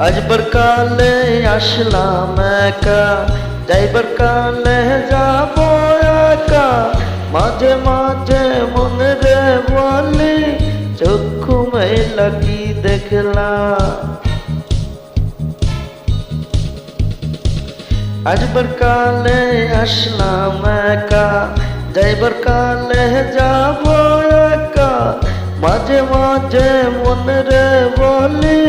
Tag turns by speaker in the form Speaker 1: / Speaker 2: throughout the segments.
Speaker 1: আজবার কালে আসলাম একা, যাইবার কালে যাব একা। মাঝে মাঝে মনে রে বলি, চক্ষু মেলা কি দেখলাম। আজবার কালে আসলাম একা, যাইবার কালে যাব একা। মাঝে মাঝে মনে রে বলি,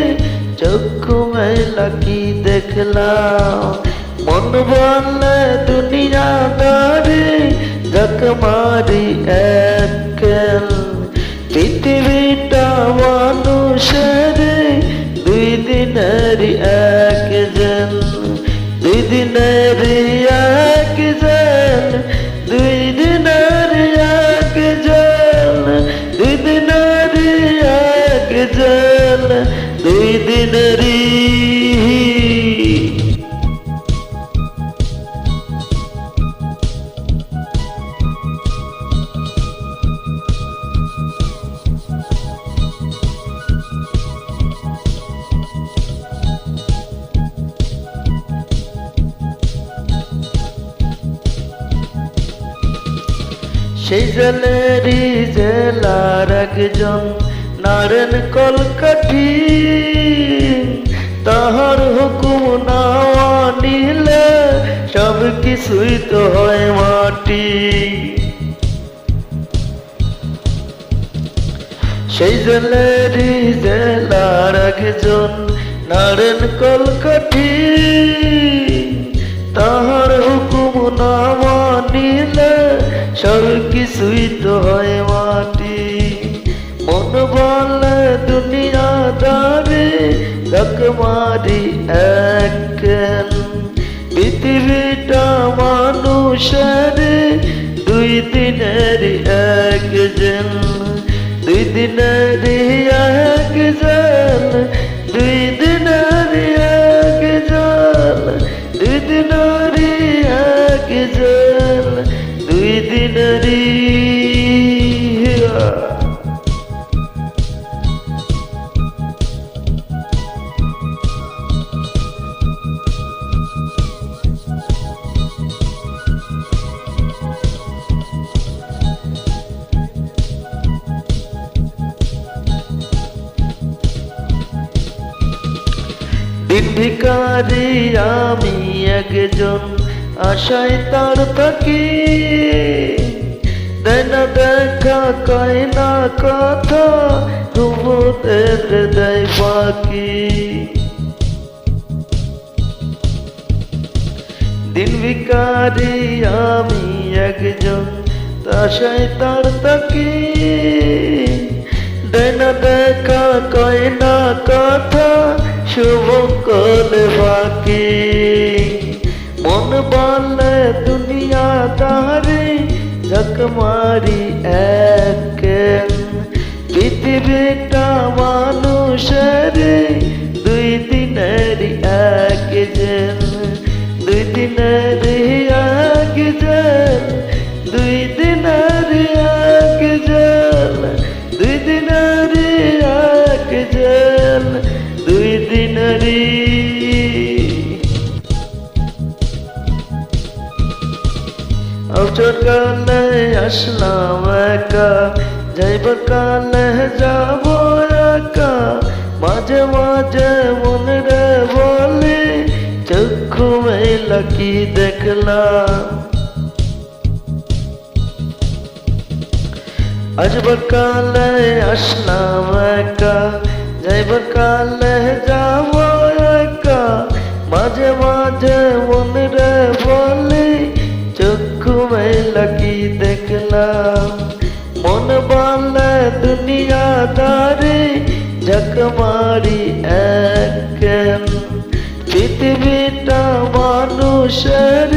Speaker 1: চক্ষু মেলা কি দেখলাম। মন বলে দুনিয়াদারি, যাক মারি একেল। পৃথিবীটা মানুষের দুই দিনের এক যেন, দুই দিনের এক যেন, দুই দিনের এক যেন, দুই দিনের এক যেন, দুই দিনেরই। সেই জেলেরই জেলার একজন নারেন কলকাঠি, তাহার হুকুম না নিলে সব কিছুই তো হয় মাটি। সেই জেলেরই জেলার একজন নারেন কলকাঠি, তাহার হুকুম না মানিলে সব কিছুই তো হয় মাটি। মন বলে দুনিয়াদারি, যাক মারি একেন। পৃথিবীটা মানুষের দুই দিনের এক যেন, দুই দিনের এক যেন, দুই দিনের এক যেন, দুই দিনের এক যেন, দুই দিনেরই। দিন ভিখারি আমি একজন, আশায় তার থাকি। দেয় না দেখা, কয় না কথা, ঘুমোদের দেয় বাকি। দিন ভিখারি আমি একজন, আশায় তার থাকি। দেয় না দেখা, কয় না কথা, শুভ করে বাকি। মন বলে দুনিয়াদারি, যাক মারি একেন। পৃথিবীটা মানুষের দুই দিনের এক যেন, দুই দিনের এক যেন, দুই দিনের এক যেন, দুই দিনের এক যেন, দুই দিনেরই। অবসর কালে আসলাম একা, যাইবার কালে যাব একা। মাঝে মাঝে মনে রে বলি, চক্ষু মেলা কি দেখলাম। আজবার কালে আসলাম একা, যাইবার কালে যাব একা। মাঝে মাঝে মনে রে বলি, চক্ষু মেলা কি দেখলাম। মন বলে দুনিয়াদারি, যাক মারি একেন। পৃথিবীটা মানুষের